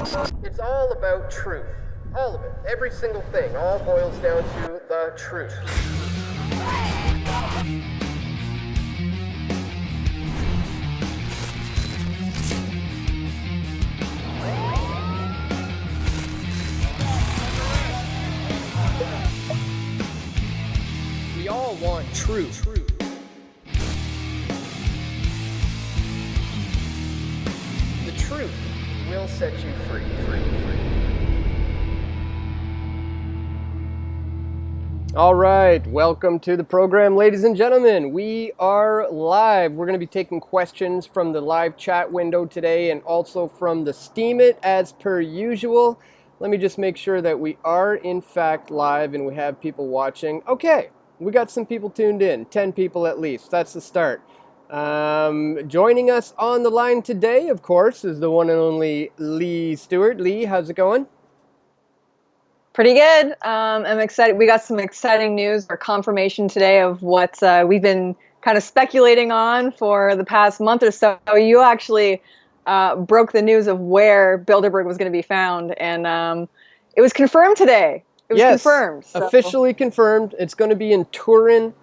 It's all about truth. All of it. Every single thing. All boils down to the truth. We all want truth. The truth will set you free. All right, welcome to the program, ladies and gentlemen. We are live. We're going to be taking questions from the live chat window today and also from the steemit as per usual. Let me just make sure that we are in fact live and we have people watching. Okay, we got some people tuned in, 10 people at least. That's the start. Joining us on the line today, of course, is the one and only Leigh Stuart. Leigh, how's it going? Pretty good. I'm excited. We got some exciting news or confirmation today of what we've been kind of speculating on for the past month or so. You actually broke the news of where Bilderberg was going to be found, and it was confirmed today. It was confirmed. So. Officially confirmed. It's going to be in Turin,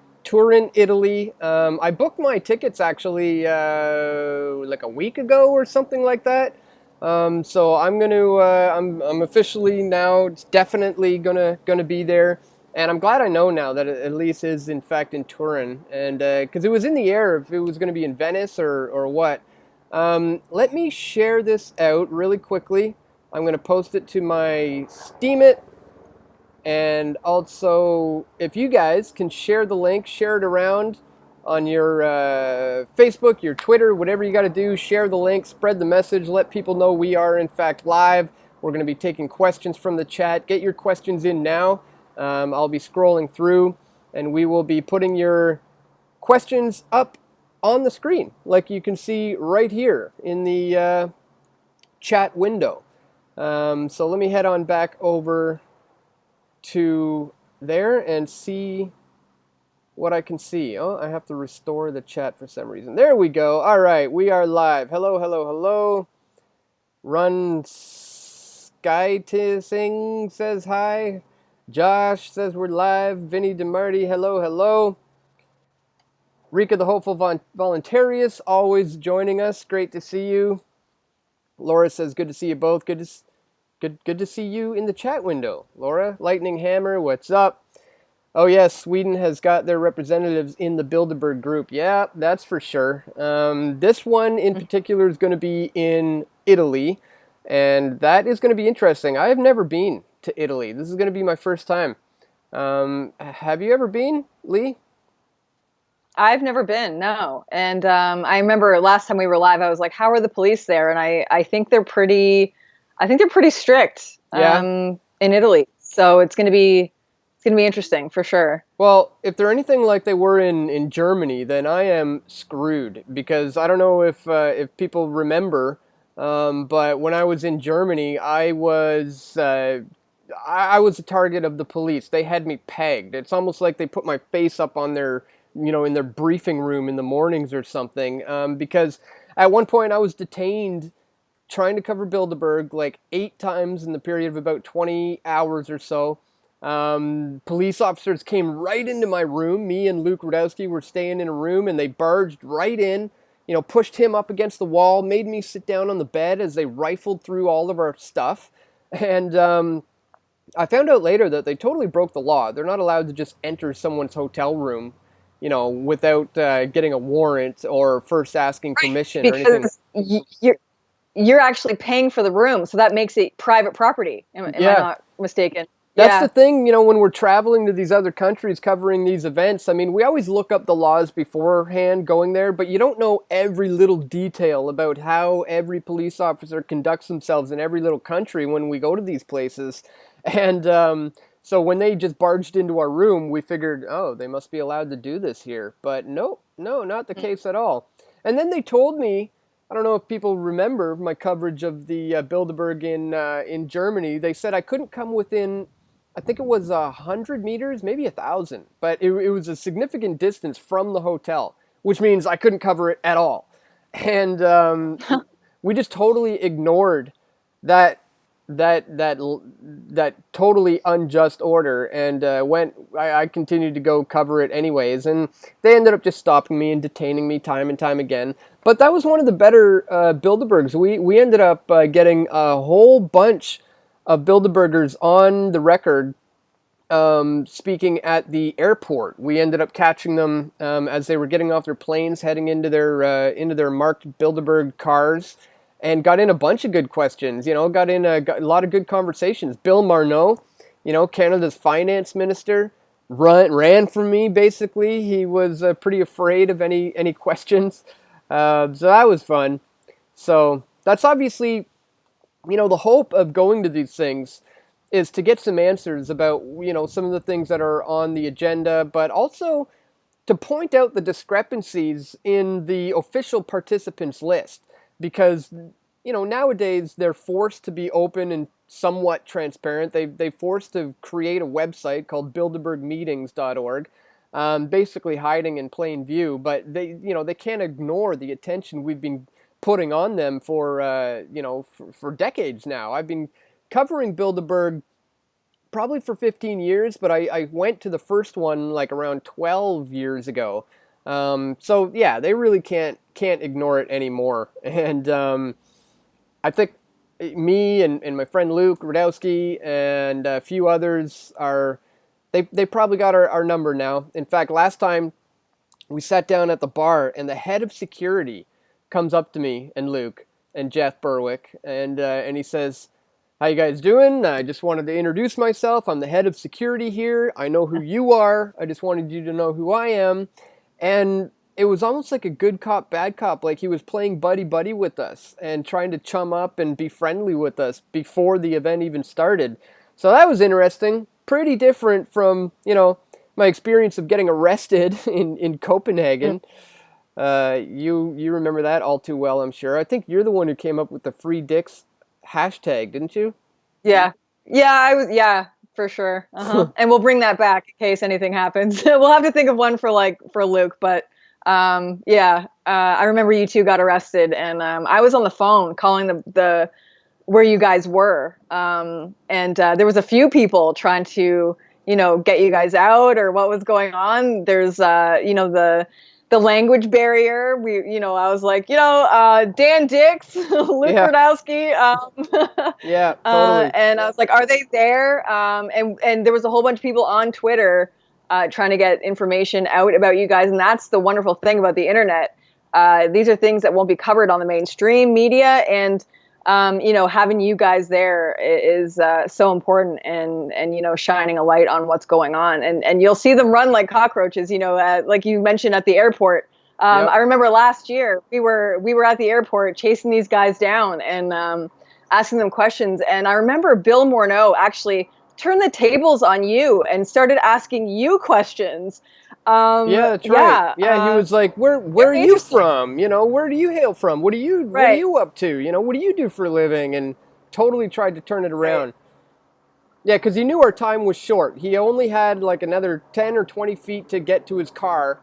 Italy. I booked my tickets actually like a week ago or something like that. So I'm I'm officially now definitely gonna be there, and I'm glad I know now that it at least is in fact in Turin, and because it was in the air if it was gonna be in Venice or what. Let me share this out really quickly. I'm gonna post it to my steemit, and also if you guys can share the link, share it around on your Facebook, your Twitter, whatever you got to do, share the link, spread the message, let people know we are in fact live. We're going to be taking questions from the chat. Get your questions in now. I'll be scrolling through and we will be putting your questions up on the screen like you can see right here in the chat window. So let me head on back over to there and see what I can see. Oh, I have to restore the chat for some reason. There we go. All right, we are live. Hello. Run Sky Sing says hi. Josh says we're live. Vinny DeMarty, hello. Rika the Hopeful Voluntarius, always joining us. Great to see you. Laura says good to see you both. Good to see you in the chat window. Laura, Lightning Hammer, what's up? Oh yes, Sweden has got their representatives in the Bilderberg group. Yeah, that's for sure. This one in particular is going to be in Italy, and that is going to be interesting. I have never been to Italy. This is going to be my first time. Have you ever been, Leigh? I've never been, no. And I remember last time we were live, I was like, "How are the police there?" And I think they're pretty strict in Italy. So it's going to be interesting for sure. Well, if they're anything like they were in Germany, then I am screwed because I don't know if people remember, but when I was in Germany, I was a target of the police. They had me pegged. It's almost like they put my face up on their, in their briefing room in the mornings or something, because at one point I was detained trying to cover Bilderberg like 8 times in the period of about 20 hours or so. Police officers came right into my room. Me and Luke Rudowski were staying in a room and they barged right in, pushed him up against the wall, made me sit down on the bed as they rifled through all of our stuff. And I found out later that they totally broke the law. They're not allowed to just enter someone's hotel room, without getting a warrant or first asking permission or anything. You're actually paying for the room, so that makes it private property. Am I not mistaken? That's the thing, when we're traveling to these other countries covering these events, I mean, we always look up the laws beforehand going there, but you don't know every little detail about how every police officer conducts themselves in every little country when we go to these places. And so when they just barged into our room, we figured, oh, they must be allowed to do this here. But no, not the case at all. And then they told me, I don't know if people remember my coverage of the Bilderberg in Germany. They said I couldn't come within, I think it was 100 meters, maybe 1,000. But it was a significant distance from the hotel, which means I couldn't cover it at all. And we just totally ignored that that totally unjust order, and I continued to go cover it anyways, and they ended up just stopping me and detaining me time and time again. But that was one of the better Bilderbergs. We ended up getting a whole bunch of Bilderbergers on the record speaking at the airport. We ended up catching them as they were getting off their planes, heading into their marked Bilderberg cars, and got in a bunch of good questions. Got a lot of good conversations. Bill Marneau, Canada's finance minister, ran from me. Basically, he was pretty afraid of any questions. So that was fun. So that's obviously, the hope of going to these things is to get some answers about, some of the things that are on the agenda, but also to point out the discrepancies in the official participants list, because, nowadays they're forced to be open and somewhat transparent. They forced to create a website called bilderbergmeetings.org, basically hiding in plain view, but they can't ignore the attention we've been putting on them for decades now. I've been covering Bilderberg probably for 15 years, but I went to the first one like around 12 years ago. So yeah, they really can't ignore it anymore. And I think me and my friend Luke Radowski and a few others they probably got our number now. In fact, last time we sat down at the bar, and the head of security comes up to me and Luke and Jeff Berwick, and he says, "How you guys doing? I just wanted to introduce myself. I'm the head of security here. I know who you are. I just wanted you to know who I am." And it was almost like a good cop, bad cop. Like he was playing buddy-buddy with us and trying to chum up and be friendly with us before the event even started. So that was interesting. Pretty different from, my experience of getting arrested in Copenhagen. You remember that all too well, I'm sure. I think you're the one who came up with the free dicks hashtag, didn't you? Yeah. Yeah, yeah, for sure. Uh-huh. And we'll bring that back in case anything happens. We'll have to think of one for Luke, but yeah, I remember you two got arrested, and I was on the phone calling the where you guys were. And there was a few people trying to, get you guys out or what was going on. There's the language barrier. I was like, Dan Dix, Luke Yeah, Radowski, yeah, totally. and I was like, are they there? And there was a whole bunch of people on Twitter trying to get information out about you guys, and that's the wonderful thing about the internet. These are things that won't be covered on the mainstream media, and having you guys there is so important, and shining a light on what's going on, and you'll see them run like cockroaches. Like you mentioned at the airport. Yep. I remember last year we were at the airport chasing these guys down and asking them questions, and I remember Bill Morneau actually turned the tables on you and started asking you questions. Yeah, that's right. Yeah, Yeah, he was like, "Where are very you interesting. from? Where do you hail from? What are Right, you up to? What do you do for a living?" And totally tried to turn it right. around. Yeah, because he knew our time was short. He only had like another 10 or 20 feet to get to his car.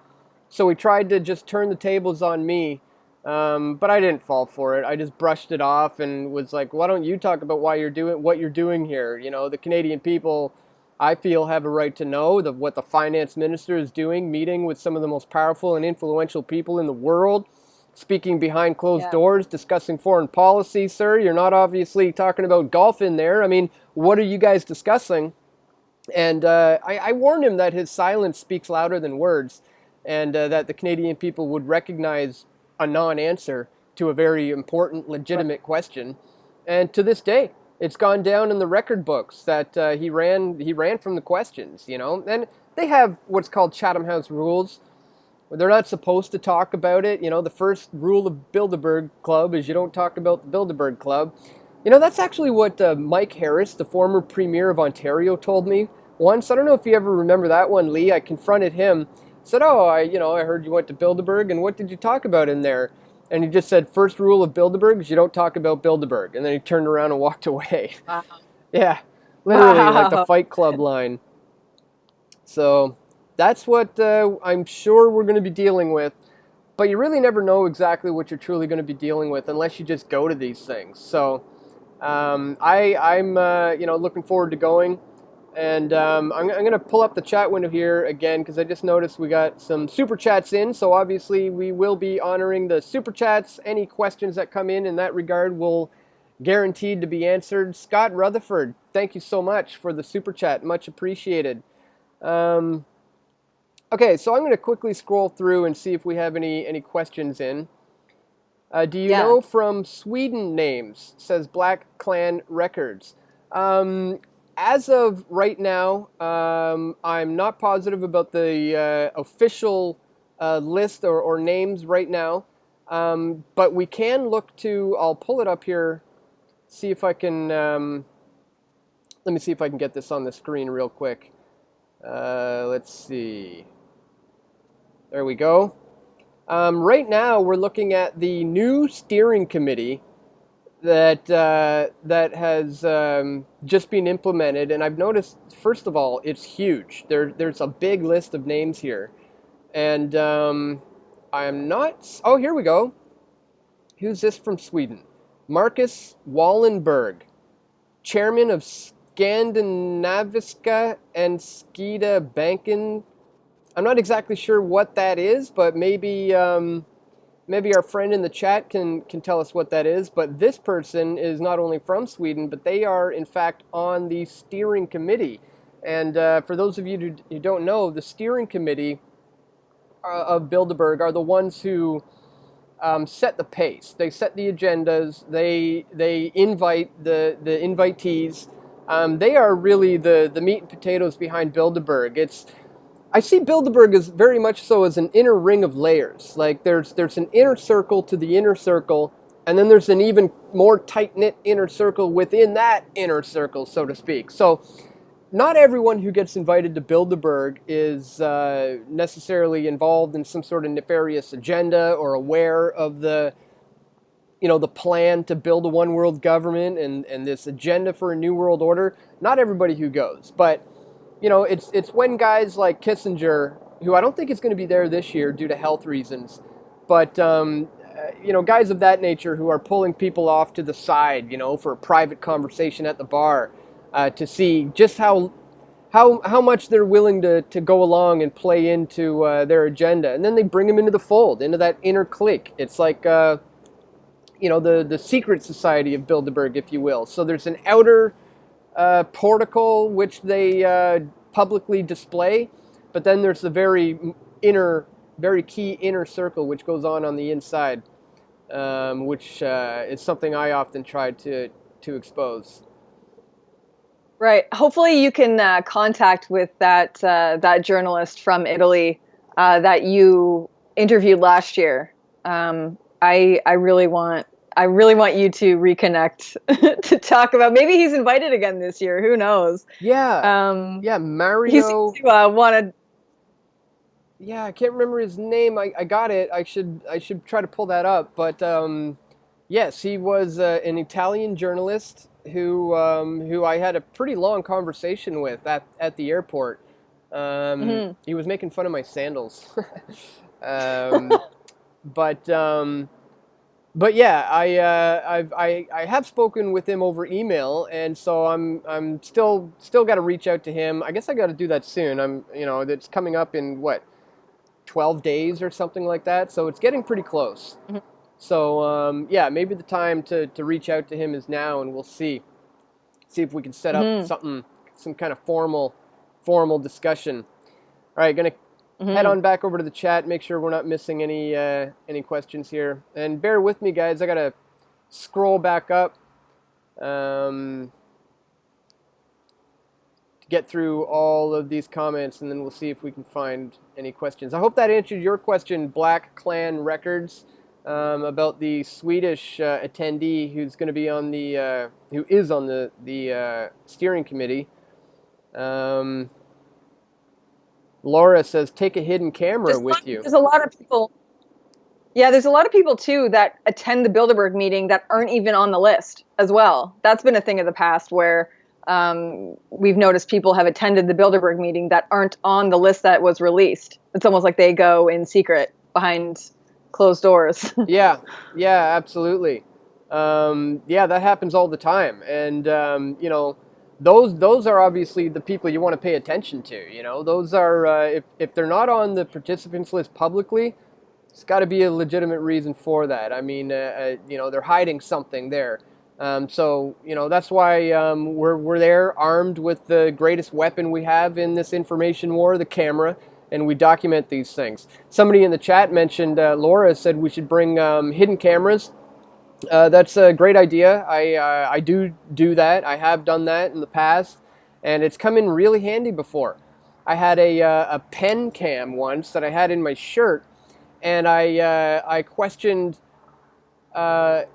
So he tried to just turn the tables on me. But I didn't fall for it. I just brushed it off and was like, why don't you talk about what you're doing here? The Canadian people, I feel, have a right to know what the finance minister is doing, meeting with some of the most powerful and influential people in the world, speaking behind closed Yeah, doors, discussing foreign policy, sir. You're not obviously talking about golf in there. I mean, what are you guys discussing? And I warned him that his silence speaks louder than words, and that the Canadian people would recognize a non-answer to a very important, right. legitimate question. And to this day, it's gone down in the record books that he ran from the questions. And they have what's called Chatham House rules. They're not supposed to talk about it. The first rule of Bilderberg Club is you don't talk about the Bilderberg Club. That's actually what Mike Harris, the former Premier of Ontario, told me once. I don't know if you ever remember that one, Leigh. I confronted him. Said, "Oh, I heard you went to Bilderberg, and what did you talk about in there?" And he just said, "First rule of Bilderberg is you don't talk about Bilderberg." And then he turned around and walked away. Wow. Yeah, literally like the Wow. Fight Club line. So that's what I'm sure we're going to be dealing with. But you really never know exactly what you're truly going to be dealing with unless you just go to these things. So I'm looking forward to going. And I'm going to pull up the chat window here again because I just noticed we got some super chats in. So obviously we will be honoring the super chats. Any questions that come in that regard will guaranteed to be answered. Scott Rutherford, thank you so much for the super chat. Much appreciated. Okay, so I'm going to quickly scroll through and see if we have any questions in. Do you know from Sweden names? Says Black Clan Records. As of right now, I'm not positive about the official list or names right now, but we can look to, I'll pull it up here, see if I can, let me see if I can get this on the screen real quick. Let's see. There we go. Right now, we're looking at the new steering committee that has just been implemented, and I've noticed, first of all, it's huge. There's a big list of names here, and I'm not. Oh, here we go. Who's this from Sweden? Marcus Wallenberg, chairman of Skandinaviska and Skida Banken. I'm not exactly sure what that is, but maybe our friend in the chat can tell us what that is. But this person is not only from Sweden, but they are, in fact, on the steering committee. And for those of you who don't know, the steering committee of Bilderberg are the ones who set the pace. They set the agendas. They invite the invitees. They are really the meat and potatoes behind Bilderberg. I see Bilderberg as very much so as an inner ring of layers. Like there's an inner circle to the inner circle, and then there's an even more tight-knit inner circle within that inner circle, so to speak. So not everyone who gets invited to Bilderberg is necessarily involved in some sort of nefarious agenda or aware of the plan to build a one world government and this agenda for a new world order. Not everybody who goes, but it's when guys like Kissinger, who I don't think is going to be there this year due to health reasons, but guys of that nature who are pulling people off to the side, for a private conversation at the bar, to see just how much they're willing to go along and play into their agenda, and then they bring them into the fold, into that inner clique. It's like the secret society of Bilderberg, if you will. So there's an outer portico which they publicly display, but then there's the very key inner circle which goes on the inside, which is something I often try to expose. Right. Hopefully you can contact with that journalist from Italy that you interviewed last year. I really want you to reconnect to talk about. Maybe he's invited again this year. Who knows? Yeah. Mario. He seems to wanted. Yeah, I can't remember his name. I got it. I should try to pull that up. But yes, he was an Italian journalist who I had a pretty long conversation with at the airport. He was making fun of my sandals. But yeah, I have spoken with him over email, and so I'm still got to reach out to him. I guess I got to do that soon. It's coming up in what, 12 days or something like that. So it's getting pretty close. Mm-hmm. So yeah, maybe the time to reach out to him is now, and we'll see if we can set up some kind of formal discussion. All right, gonna head on back over to the chat, make sure we're not missing any questions here. And bear with me, guys. I gotta scroll back up to get through all of these comments, and then we'll see if we can find any questions. I hope that answered your question, Black Clan Records, about the Swedish attendee who's going to be on who is on the steering committee. Laura says, take a hidden camera with you. There's a lot of people. Yeah, there's a lot of people, too, that attend the Bilderberg meeting that aren't even on the list as well. That's been a thing of the past where we've noticed people have attended the Bilderberg meeting that aren't on the list that was released. It's almost like they go in secret behind closed doors. Yeah, absolutely. Yeah, that happens all the time. And, those are obviously the people you want to pay attention to. Those are, if they're not on the participants list publicly, it's got to be a legitimate reason for that. I mean, they're hiding something there. So, that's why we're there armed with the greatest weapon we have in this information war, the camera, and we document these things. Somebody in the chat mentioned, Laura said we should bring hidden cameras. That's a great idea. I do that. I have done that in the past, and it's come in really handy before. I had a pen cam once that I had in my shirt, and I questioned. I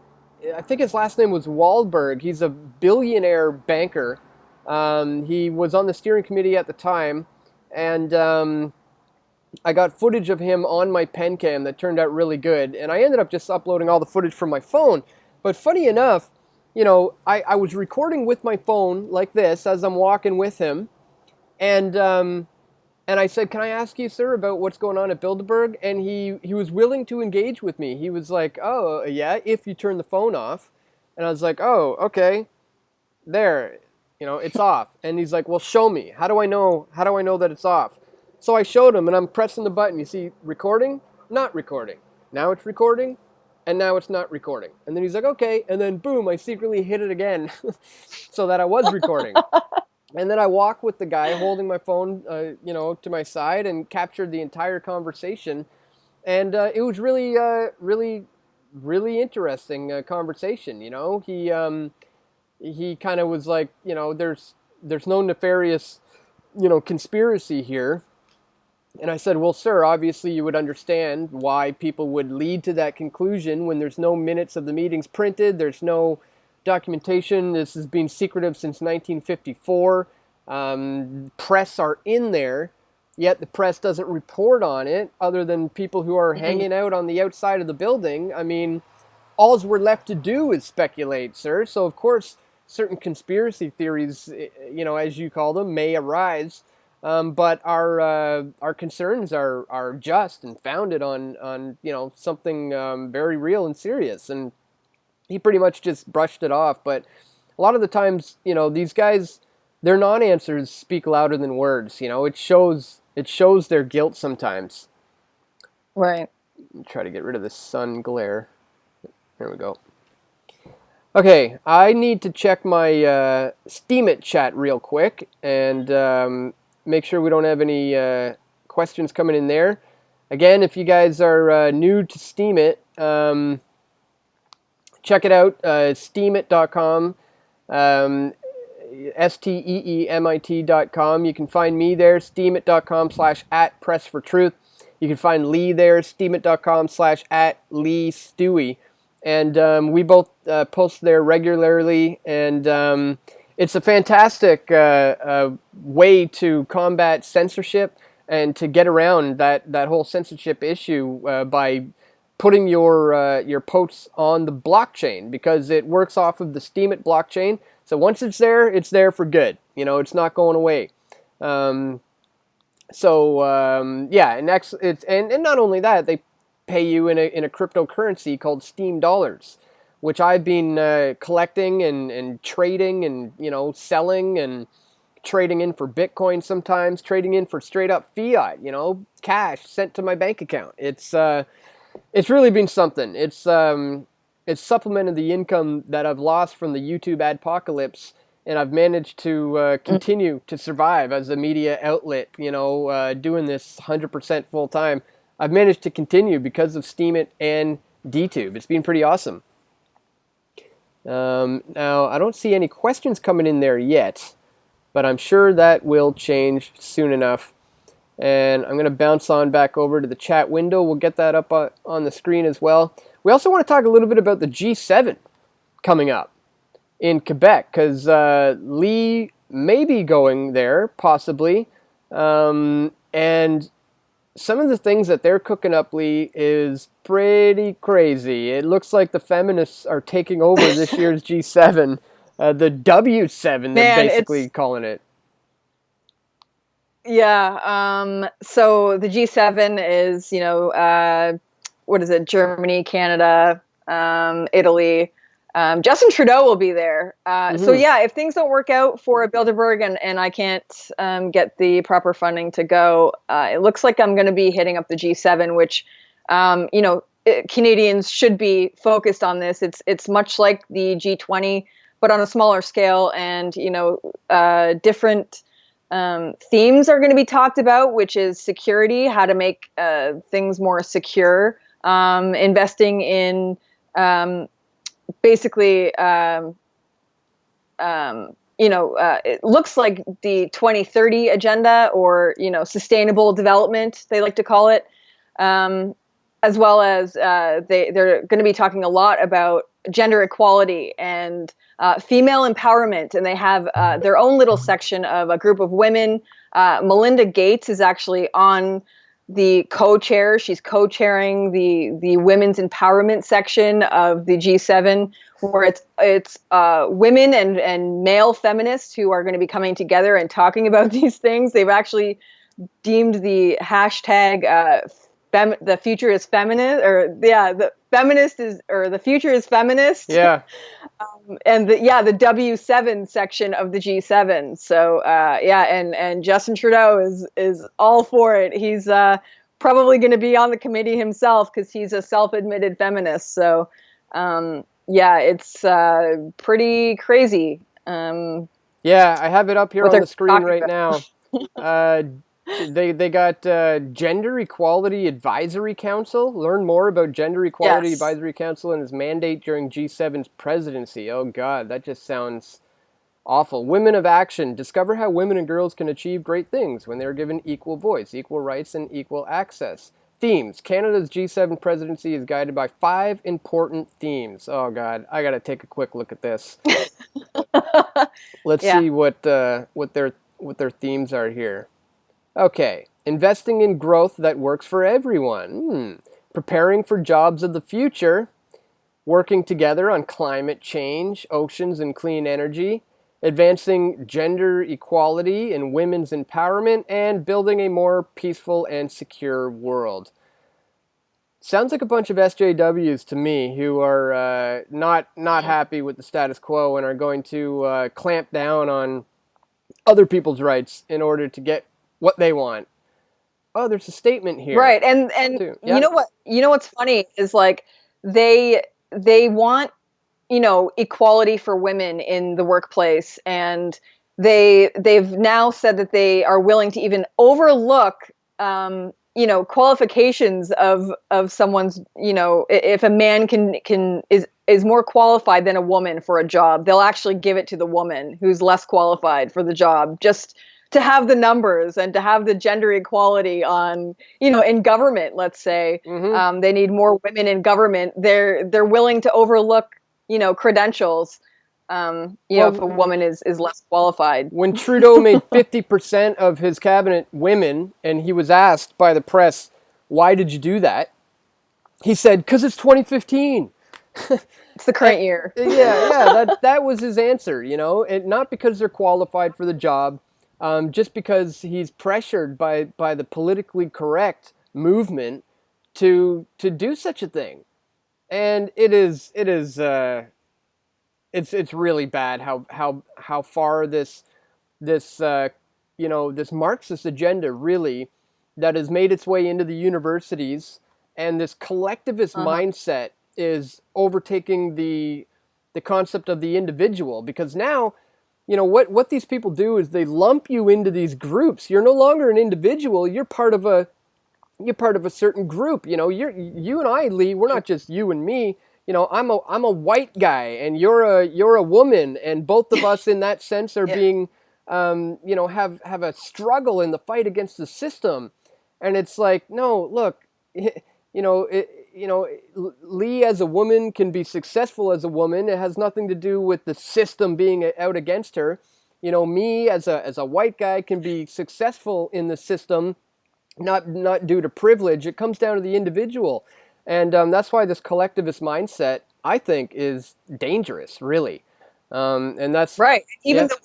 think his last name was Wahlberg. He's a billionaire banker. He was on the steering committee at the time, and I got footage of him on my pen cam that turned out really good. And I ended up just uploading all the footage from my phone. But funny enough, I was recording with my phone like this as I'm walking with him, and I said, "Can I ask you, sir, about what's going on at Bilderberg?" And he was willing to engage with me. He was like, "Oh, yeah, if you turn the phone off." And I was like, "Oh, okay, there, it's off." And he's like, "Well, show me. How do I know? How do I know that it's off?" So I showed him, and I'm pressing the button. You see, recording, not recording. Now it's recording, and now it's not recording. And then he's like, "Okay," and then boom, I secretly hit it again, so that I was recording. And then I walked with the guy holding my phone, to my side and captured the entire conversation. And it was really, really, really interesting conversation. He kind of was like, there's no nefarious, conspiracy here. And I said, "Well, sir, obviously you would understand why people would lead to that conclusion when there's no minutes of the meetings printed, there's no documentation. This has been secretive since 1954. Press are in there, yet the press doesn't report on it other than people who are hanging out on the outside of the building. I mean, all we're left to do is speculate, sir. So, of course, certain conspiracy theories, as you call them, may arise. But our concerns are just and founded on something very real and serious." And he pretty much just brushed it off. But a lot of the times, these guys, their non-answers speak louder than words. It shows their guilt sometimes. Right. Try to get rid of the sun glare. There we go. Okay, I need to check my steemit chat real quick and make sure we don't have any questions coming in there. Again, if you guys are new to steemit, check it out, steemit.com, steemit.com. You can find me there, steemit.com/@pressfortruth. You can find Leigh there, steemit.com/@LeighStewie. And we both post there regularly, and it's a fantastic way to combat censorship and to get around that whole censorship issue by putting your posts on the blockchain, because it works off of the Steemit blockchain. So once it's there for good. It's not going away. Yeah, and and not only that, they pay you in a cryptocurrency called Steem dollars, which I've been collecting and trading and selling and trading in for Bitcoin sometimes, trading in for straight up fiat, cash sent to my bank account. It's really been something. It's supplemented the income that I've lost from the YouTube adpocalypse, and I've managed to continue to survive as a media outlet, doing this 100% full time. I've managed to continue because of Steemit and DTube. It's been pretty awesome. Now, I don't see any questions coming in there yet, but I'm sure that will change soon enough. And I'm going to bounce on back over to the chat window. We'll get that up on the screen as well. We also want to talk a little bit about the G7 coming up in Quebec, because Leigh may be going there, possibly. And some of the things that they're cooking up, Leigh, is pretty crazy. It looks like the feminists are taking over this year's G7. The W7, they're basically calling it. Yeah. So the G7 is, what is it? Germany, Canada, Italy, Justin Trudeau will be there. So Hmm. yeah, if things don't work out for Bilderberg and I can't get the proper funding to go, it looks like I'm going to be hitting up the G7, which, Canadians should be focused on this. It's much like the G20, but on a smaller scale, and different themes are going to be talked about, which is security, how to make things more secure, investing in basically, it looks like the 2030 agenda, or sustainable development, they like to call it, as well as they're going to be talking a lot about gender equality and female empowerment, and they have their own little section of a group of women. Melinda Gates is actually on the co-chair. She's co-chairing the women's empowerment section of the G7, where it's women and male feminists who are going to be coming together and talking about these things. They've actually deemed the hashtag the future is feminist, or yeah, the feminist is, or the future is feminist. Yeah. And the W7 section of the G7. So and Justin Trudeau is all for it. He's probably going to be on the committee himself because he's a self-admitted feminist. So it's pretty crazy. Yeah, I have it up here What on they're the screen talking right about. now. Uh, they got Gender Equality Advisory Council. Learn more about Gender Equality Yes. Advisory Council and its mandate during G7's presidency. Oh God, that just sounds awful. Women of Action. Discover how women and girls can achieve great things when they are given equal voice, equal rights, and equal access. Themes. Canada's G7 presidency is guided by 5 important themes. Oh God, I gotta take a quick look at this. Let's Yeah. see what their themes are here. Okay, investing in growth that works for everyone. Preparing for jobs of the future. Working together on climate change, oceans, and clean energy. Advancing gender equality and women's empowerment, and building a more peaceful and secure world. Sounds like a bunch of SJWs to me, who are not happy with the status quo and are going to clamp down on other people's rights in order to get what they want. Oh, there's a statement here Right. And too. Yeah. what's funny is, like, they want, equality for women in the workplace, and they've now said that they are willing to even overlook qualifications of someone's, if a man is more qualified than a woman for a job, they'll actually give it to the woman who's less qualified for the job, just to have the numbers and to have the gender equality on, in government. Let's say Mm-hmm. they need more women in government. They're willing to overlook, credentials, if a Well, woman is less qualified. when Trudeau made 50% of his cabinet women, and he was asked by the press, "Why did you do that?" He said, "Because it's 2015." It's the current year. Yeah, that was his answer, and not because they're qualified for the job, just because he's pressured by the politically correct movement to do such a thing, and it's really bad how far this Marxist agenda, really, that has made its way into the universities, and this collectivist Uh-huh. mindset is overtaking the concept of the individual, because now, what these people do is they lump you into these groups. You're no longer an individual. You're part of a certain group. You and I, Leigh, we're not just you and me. I'm a white guy, and you're a woman, and both of us in that sense are Yeah. being have a struggle in the fight against the system. And it's like, no, look, Leigh as a woman can be successful as a woman. It has nothing to do with the system being out against her. Me as a white guy can be successful in the system, not due to privilege. It comes down to the individual, and that's why this collectivist mindset, I think, is dangerous, really. And that's Right. yeah. Even the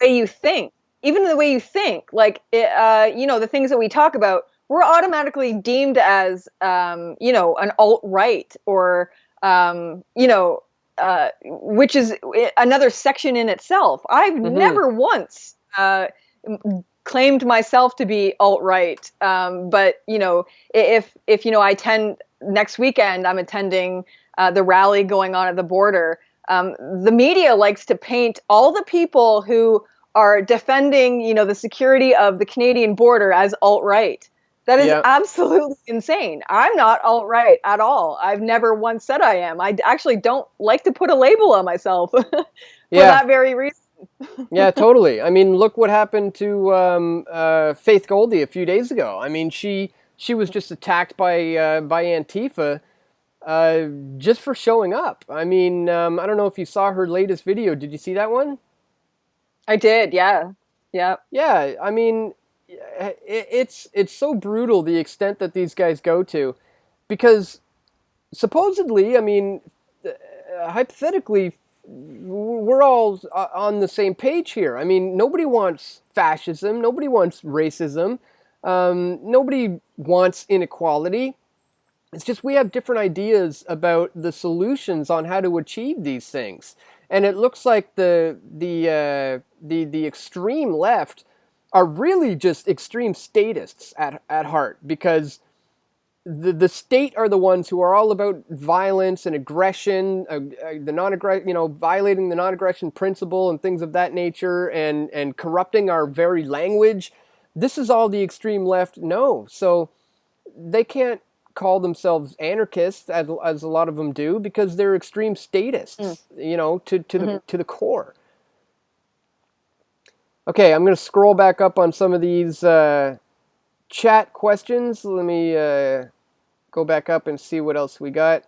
way you think, like, the things that we talk about, we're automatically deemed as, an alt right, or, which is another section in itself. I've Mm-hmm. never once claimed myself to be alt-right, but if I attend next weekend, I'm attending the rally going on at the border. The media likes to paint all the people who are defending, the security of the Canadian border as alt-right. That is Yeah. absolutely insane. I'm not alt-right at all. I've never once said I am. I actually don't like to put a label on myself for Yeah. that very reason. Yeah, totally. I mean, look what happened to Faith Goldie a few days ago. I mean, she was just attacked by Antifa just for showing up. I mean, I don't know if you saw her latest video. Did you see that one? I did, yeah. Yeah. Yeah, I mean, it's so brutal the extent that these guys go to, because supposedly, I mean, hypothetically, we're all on the same page here. I mean, nobody wants fascism, nobody wants racism, nobody wants inequality. It's just we have different ideas about the solutions on how to achieve these things, and it looks like the extreme left are really just extreme statists at heart, because the state are the ones who are all about violence and aggression, the non-aggression, violating the non-aggression principle and things of that nature, and corrupting our very language. This is all the extreme left know. So they can't call themselves anarchists, as a lot of them do, because they're extreme Mm. statists, to Hmm. the core. Okay, I'm going to scroll back up on some of these chat questions. Let me go back up and see what else we got.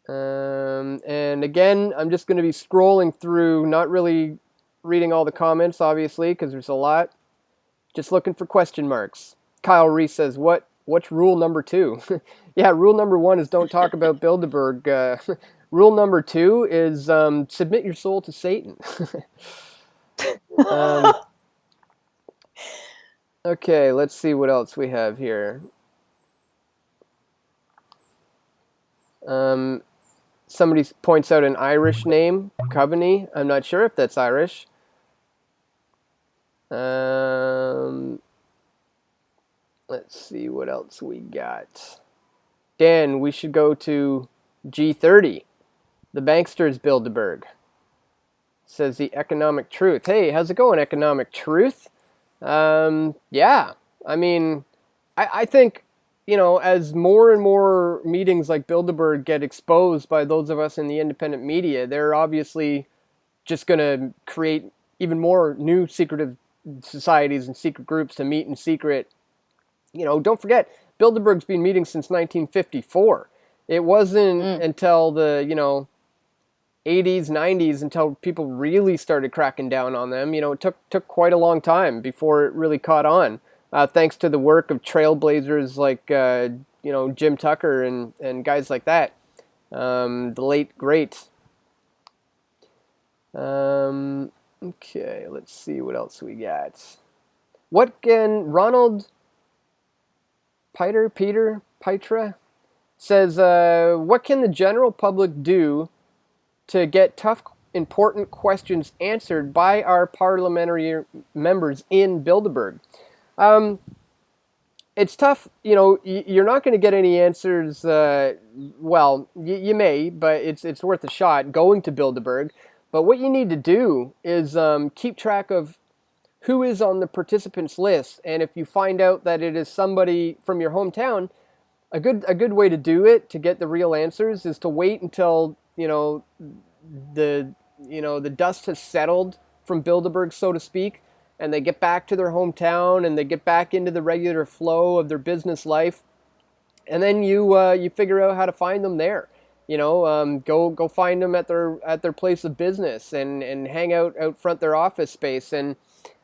And again, I'm just going to be scrolling through, not really reading all the comments, obviously, because there's a lot. Just looking for question marks. Kyle Reese says, What's rule number 2? Yeah, rule number 1 is don't talk about Bilderberg. Rule number 2 is submit your soul to Satan. um, okay, let's see what else we have here. Somebody points out an Irish name, Coveney. I'm not sure if that's Irish. Let's see what else we got. Dan, we should go to G30. The banksters Bilderberg. Says the economic truth. Hey, how's it going, economic truth? Yeah. I mean, I think, as more and more meetings like Bilderberg get exposed by those of us in the independent media, they're obviously just going to create even more new secretive societies and secret groups to meet in secret. Don't forget, Bilderberg's been meeting since 1954. It wasn't Mm. until the, 80s, 90s until people really started cracking down on them. It took quite a long time before it really caught on. Thanks to the work of trailblazers like Jim Tucker and guys like that. The late great. Okay, let's see what else we got. What can Ronald Petra says, what can the general public do to get tough, important questions answered by our parliamentary members in Bilderberg? It's tough. You're not going to get any answers. Well, you may, but it's worth a shot going to Bilderberg. But what you need to do is keep track of who is on the participants list, and if you find out that it is somebody from your hometown, a good way to do it to get the real answers is to wait until the dust has settled from Bilderberg, so to speak, and they get back to their hometown and they get back into the regular flow of their business life, and then you figure out how to find them there. Go find them at their place of business and hang out front their office space, and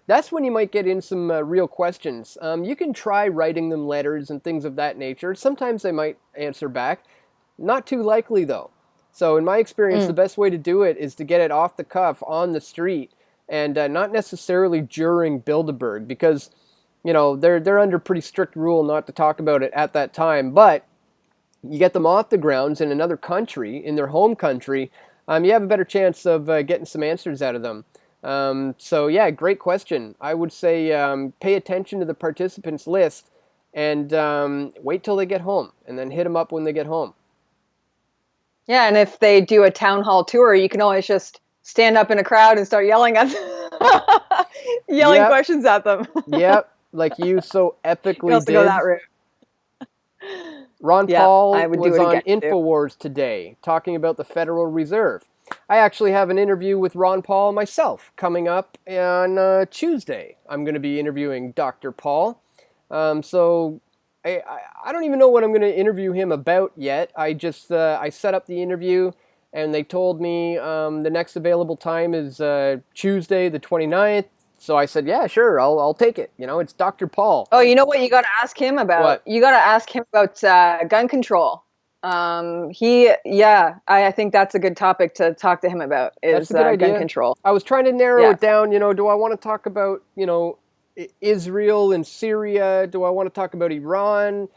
that's when you might get in some real questions. You can try writing them letters and things of that nature. Sometimes they might answer back. Not too likely, though. So in my experience, the Mm. best way to do it is to get it off the cuff on the street, and not necessarily during Bilderberg, because they're under pretty strict rule not to talk about it at that time. But you get them off the grounds in another country, in their home country, you have a better chance of getting some answers out of them. So yeah, great question. I would say pay attention to the participants list and wait till they get home, and then hit them up when they get home. Yeah, and if they do a town hall tour, you can always just stand up in a crowd and start yelling at yelling Yep, questions at them. yep, like you so You can epically also go did. that route. Ron Yeah, I Paul would do was it on again too. InfoWars today talking about the Federal Reserve. I actually have an interview with Ron Paul myself coming up on Tuesday. I'm going to be interviewing Dr. Paul. So I don't even know what I'm going to interview him about yet. I set up the interview, and they told me the next available time is Tuesday the 29th. So I said, yeah, sure, I'll take it. You know, it's Dr. Paul. Oh, you know what you got to ask him about? What? You got to ask him about gun control. I think that's a good topic to talk to him about That's is a good gun idea. control. I was trying to narrow Yeah. it down. You know, do I want to talk about, Israel and Syria? Do I want to talk about Iran?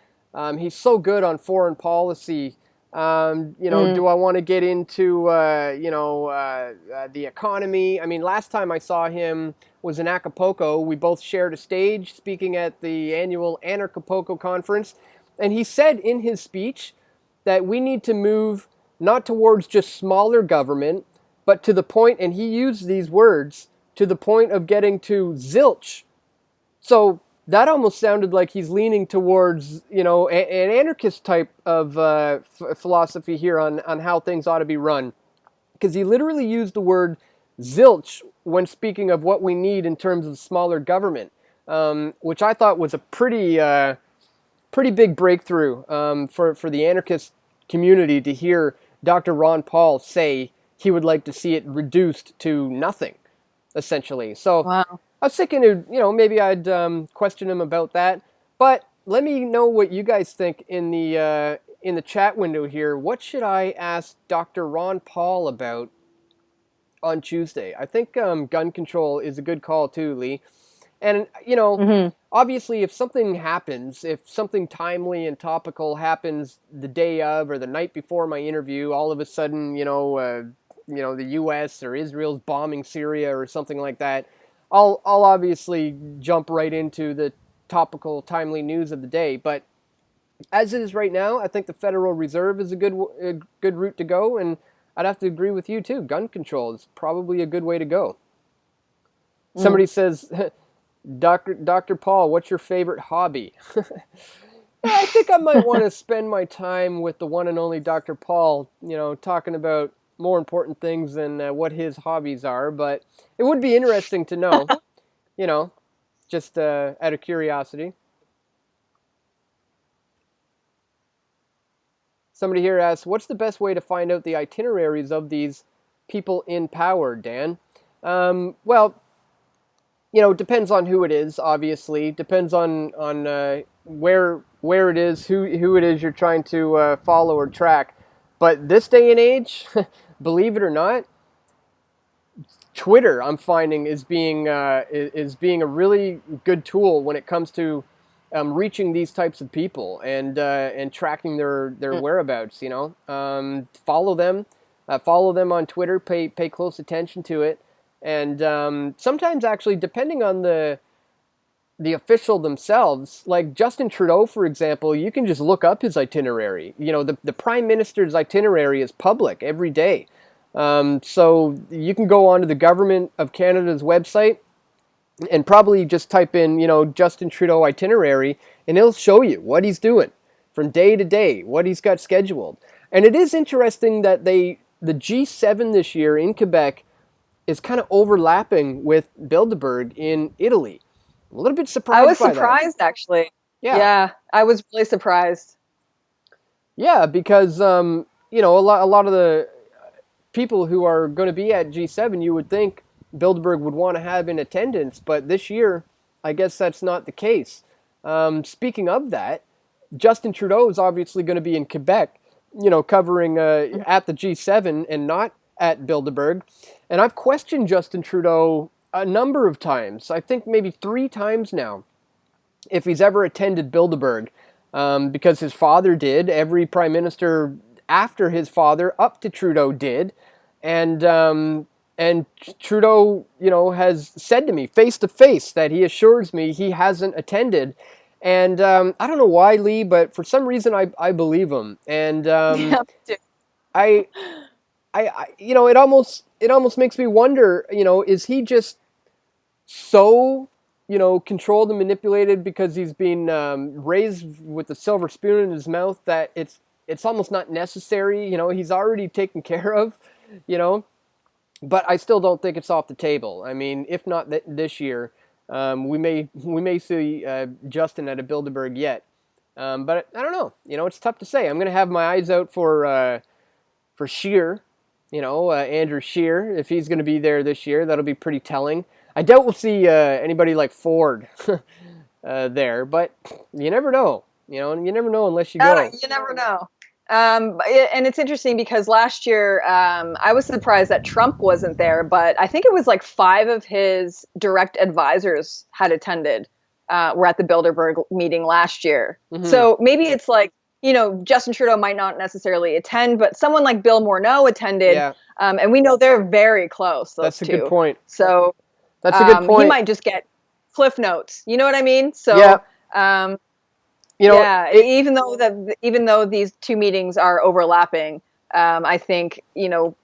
He's so good on foreign policy. Mm. Do I want to get into, the economy? I mean, last time I saw him was in Acapulco. We both shared a stage speaking at the annual Anarchapulco conference. And he said in his speech that we need to move not towards just smaller government, but to the point, and he used these words, to the point of getting to zilch. So that almost sounded like he's leaning towards, an anarchist type of philosophy here on how things ought to be run. Because he literally used the word zilch when speaking of what we need in terms of smaller government, which I thought was a pretty big breakthrough for the anarchist community to hear Dr. Ron Paul say he would like to see it reduced to nothing, essentially. So Wow. I was thinking, maybe I'd question him about that. But let me know what you guys think in the chat window here. What should I ask Dr. Ron Paul about on Tuesday? I think gun control is a good call too, Leigh. And, Hmm. obviously, if something happens, if something timely and topical happens the day of or the night before my interview, all of a sudden, the U.S. or Israel's bombing Syria or something like that, I'll obviously jump right into the topical, timely news of the day. But as it is right now, I think the Federal Reserve is a good route to go, and I'd have to agree with you too. Gun control is probably a good way to go. Mm. Somebody says, Dr. Paul, what's your favorite hobby? I think I might want to spend my time with the one and only Dr. Paul, talking about more important things than what his hobbies are. But it would be interesting to know, you know, just out of curiosity. Somebody here asks, what's the best way to find out the itineraries of these people in power, Dan? Well, it depends on who it is. Obviously, depends on where it is, who it is you're trying to follow or track. But this day and age, believe it or not, Twitter I'm finding is being a really good tool when it comes to reaching these types of people and tracking their Mm. whereabouts. Follow them on Twitter. Pay close attention to it, and sometimes actually depending on the official themselves, like Justin Trudeau, for example, you can just look up his itinerary. The Prime Minister's itinerary is public every day. So you can go onto the Government of Canada's website and probably just type in, Justin Trudeau itinerary, and it'll show you what he's doing from day to day, what he's got scheduled. And it is interesting that the G7 this year in Quebec is kind of overlapping with Bilderberg in Italy. A little bit I surprised was by that. surprised actually. Yeah. Yeah, I was really surprised. Yeah, because a lot of the people who are going to be at G7, you would think Bilderberg would want to have in attendance, but this year, I guess that's not the case. Speaking of that, Justin Trudeau is obviously going to be in Quebec, covering at the G7 and not at Bilderberg. And I've questioned Justin Trudeau a number of times. I think maybe 3 times now, if he's ever attended Bilderberg. because his father did. Every prime minister after his father, up to Trudeau, did, and Trudeau, has said to me face to face that he assures me he hasn't attended. And I don't know why, Leigh, but for some reason I believe him. And Yeah, me too. I, it almost makes me wonder, is he just so, controlled and manipulated because he's been raised with a silver spoon in his mouth that it's almost not necessary. He's already taken care of, you know. But I still don't think it's off the table. I mean, if not this year, we may see Justin at a Bilderberg yet. But I don't know. It's tough to say. I'm going to have my eyes out for Scheer. Andrew Scheer, if he's going to be there this year, that'll be pretty telling. I doubt we'll see anybody like Ford there, but you never know. You never know unless you go. You never know. And it's interesting because last year I was surprised that Trump wasn't there, but I think it was like 5 of his direct advisors had attended. Were at the Bilderberg meeting last year. Mm-hmm. So maybe it's like, Justin Trudeau might not necessarily attend, but someone like Bill Morneau attended. Yeah. And we know they're very close, those That's a two. good point. So That's a good point. He might just get cliff notes. You know what I mean? So yeah. Even though these two meetings are overlapping, I think they're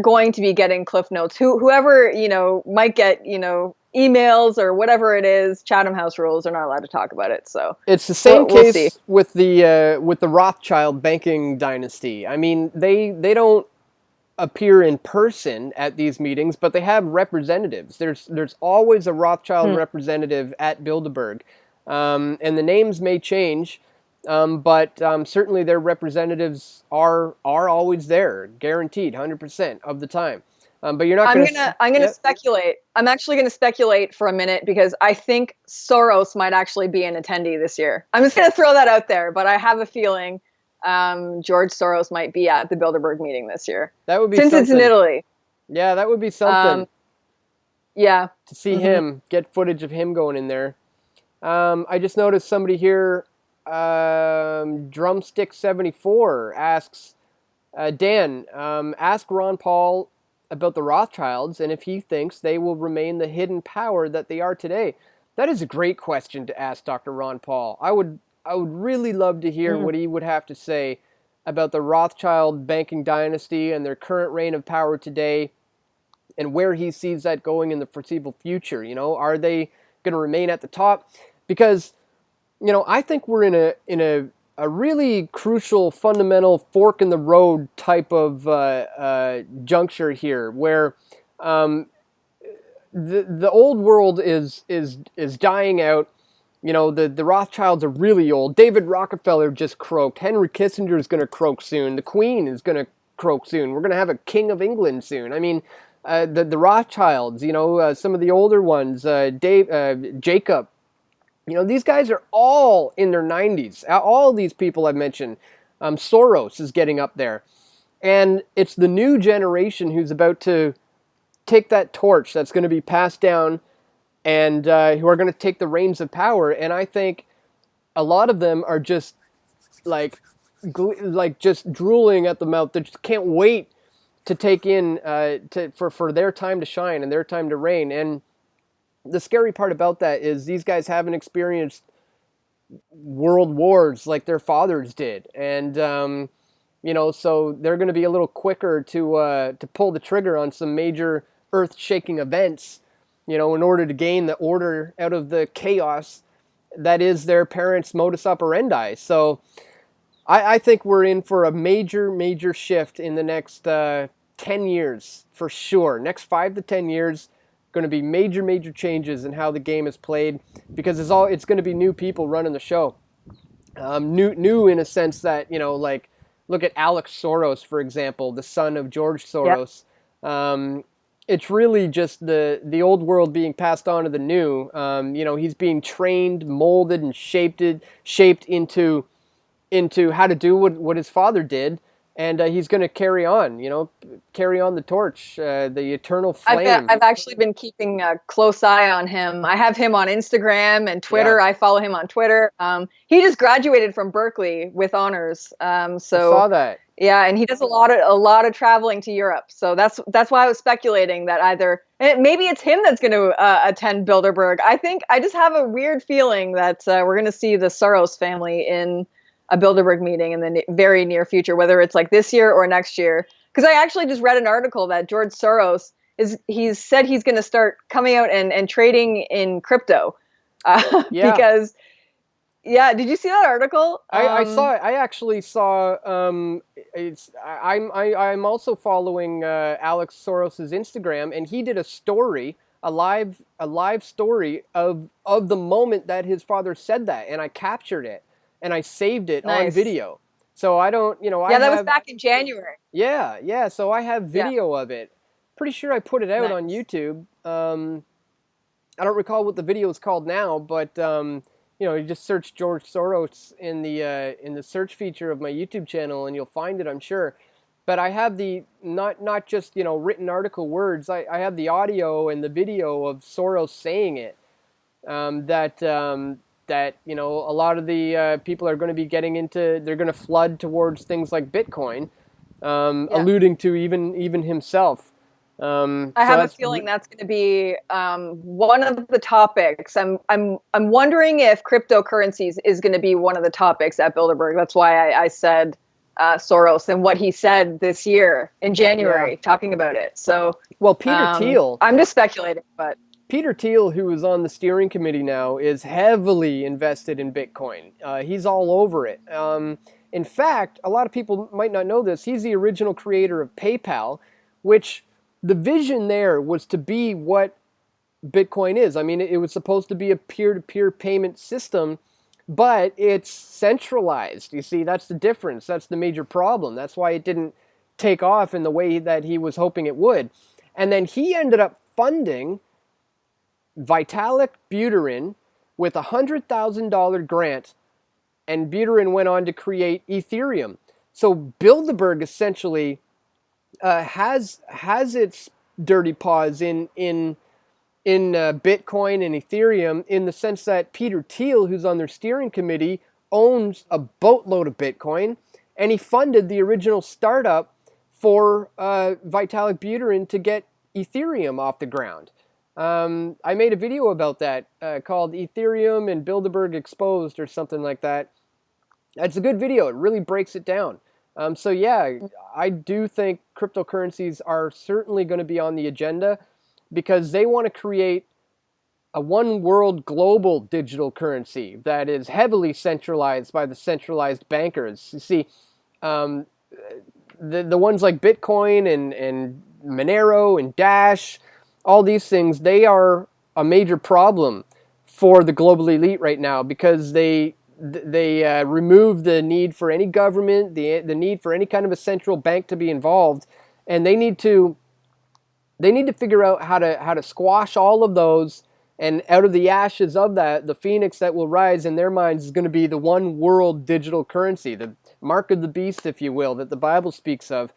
going to be getting cliff notes. Whoever might get emails or whatever it is. Chatham House rules are not allowed to talk about it. So it's the same we'll case see. with the Rothschild banking dynasty. I mean, they don't appear in person at these meetings, but they have representatives. There's always a Rothschild representative at Bilderberg, and the names may change, but certainly their representatives are always there, guaranteed, 100% of the time. But you're not going to. I'm gonna speculate. I'm actually gonna speculate for a minute because I think Soros might actually be an attendee this year. I'm just gonna throw that out there, but I have a feeling George Soros might be at the Bilderberg meeting this year. That would be since something. It's in Italy. Yeah, that would be something. Yeah. To see him, get footage of him going in there. I just noticed somebody here, Drumstick74 asks, Dan, ask Ron Paul about the Rothschilds and if he thinks they will remain the hidden power that they are today. That is a great question to ask Dr. Ron Paul. I would really love to hear what he would have to say about the Rothschild banking dynasty and their current reign of power today and where he sees that going in the foreseeable future. Are they going to remain at the top? Because, I think we're in a really crucial, fundamental fork in the road type of juncture here, where the old world is dying out. The Rothschilds are really old. David Rockefeller just croaked. Henry Kissinger is going to croak soon. The Queen is going to croak soon. We're going to have a King of England soon. I mean, the Rothschilds. Some of the older ones. Jacob. These guys are all in their 90s. All these people I've mentioned. Soros is getting up there. And it's the new generation who's about to take that torch that's going to be passed down and who are going to take the reins of power. And I think a lot of them are just like just drooling at the mouth. They just can't wait to take in for their time to shine and their time to reign. And the scary part about that is these guys haven't experienced world wars like their fathers did, and so they're going to be a little quicker to pull the trigger on some major earth-shaking events, in order to gain the order out of the chaos that is their parents' modus operandi. So I think we're in for a major shift in the next 10 years for sure. Next 5 to 10 years. Going to be major changes in how the game is played, because it's going to be new people running the show. New in a sense that look at Alex Soros, for example, the son of George Soros. Yep. It's really just the old world being passed on to the new. He's being trained, molded, and shaped into how to do what his father did, and he's going to carry on, carry on the torch, the eternal flame. I've actually been keeping a close eye on him. I have him on Instagram and Yeah, Twitter. I follow him on Twitter. He just graduated from Berkeley with honors. I saw that. Yeah, and he does a lot of traveling to Europe. So that's why I was speculating that either maybe it's him that's going to attend Bilderberg. I just have a weird feeling that we're going to see the Soros family in a Bilderberg meeting in the very near future, whether it's like this year or next year. Because I actually just read an article that George Soros he's said he's going to start coming out and trading in crypto, Yeah, because yeah, did you see that article? I saw it. I actually saw. I'm also following Alex Soros's Instagram, and he did a story, a live story of the moment that his father said that, and I captured it, and I saved it on Nice. video. So I don't, I Yeah, that was have. back in January. Yeah, yeah. So I have Yeah, video of it. Pretty sure I put it out on nice. YouTube. I don't recall what the video is called now, but you just search George Soros in the search feature of my YouTube channel, and you'll find it, I'm sure. But I have the not just written article words. I have the audio and the video of Soros saying it. That a lot of the people are going to be getting into. They're going to flood towards things like Bitcoin, Yeah. alluding to even himself. I So have a that's feeling that's going to be one of the topics. I'm wondering if cryptocurrencies is going to be one of the topics at Bilderberg. That's why I said Soros and what he said this year in yeah. January, talking about it. So Well, Peter Thiel, I'm just speculating, but Peter Thiel, who is on the steering committee now, is heavily invested in Bitcoin. He's all over it. In fact, a lot of people might not know this. He's the original creator of PayPal, which the vision there was to be what Bitcoin is. I mean, it was supposed to be a peer-to-peer payment system, but it's centralized. You see, that's the difference. That's the major problem. That's why it didn't take off in the way that he was hoping it would. And then he ended up funding Vitalik Buterin with a $100,000 grant, and Buterin went on to create Ethereum. So Bilderberg essentially has its dirty paws in Bitcoin and Ethereum, in the sense that Peter Thiel, who's on their steering committee, owns a boatload of Bitcoin, and he funded the original startup for Vitalik Buterin to get Ethereum off the ground. I made a video about that called Ethereum and Bilderberg Exposed or something like that. It's a good video. It really breaks it down. So yeah, I do think cryptocurrencies are certainly going to be on the agenda, because they want to create a one world global digital currency that is heavily centralized by the centralized bankers. You see, um, the ones like Bitcoin and Monero and Dash, all these things, they are a major problem for the global elite right now, because they remove the need for any government, the need for any kind of a central bank to be involved, and they need to figure out how to squash all of those, and out of the ashes of that, the phoenix that will rise in their minds is going to be the one world digital currency, the mark of the beast, if you will, that the Bible speaks of.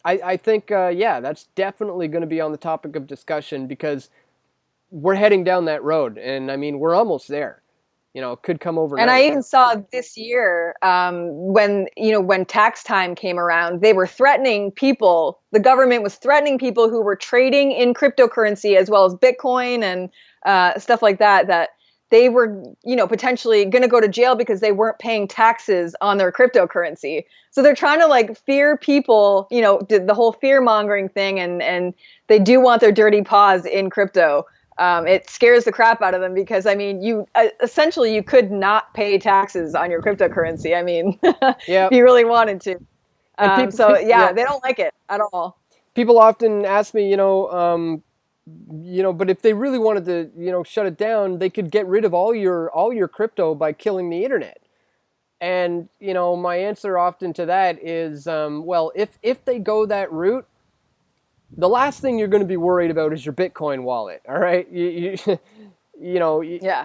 I think, yeah, that's definitely going to be on the topic of discussion, because we're heading down that road, and I mean, we're almost there. It could come And I overnight. even saw this year, when tax time came around, they were threatening people. The government was threatening people who were trading in cryptocurrency as well as Bitcoin and stuff like that. That they were, potentially going to go to jail because they weren't paying taxes on their cryptocurrency. So they're trying to like fear people, the whole fear mongering thing, and they do want their dirty paws in crypto. It scares the crap out of them because, I mean, you essentially you could not pay taxes on your cryptocurrency. I mean, if Yeah, you really wanted to. and people, So yeah, yeah, they don't like it at all. people often ask me, but if they really wanted to, shut it down, they could get rid of all your crypto by killing the internet. And my answer often to that is, well, if they go that route, the last thing you're going to be worried about is your Bitcoin wallet. All right, Yeah.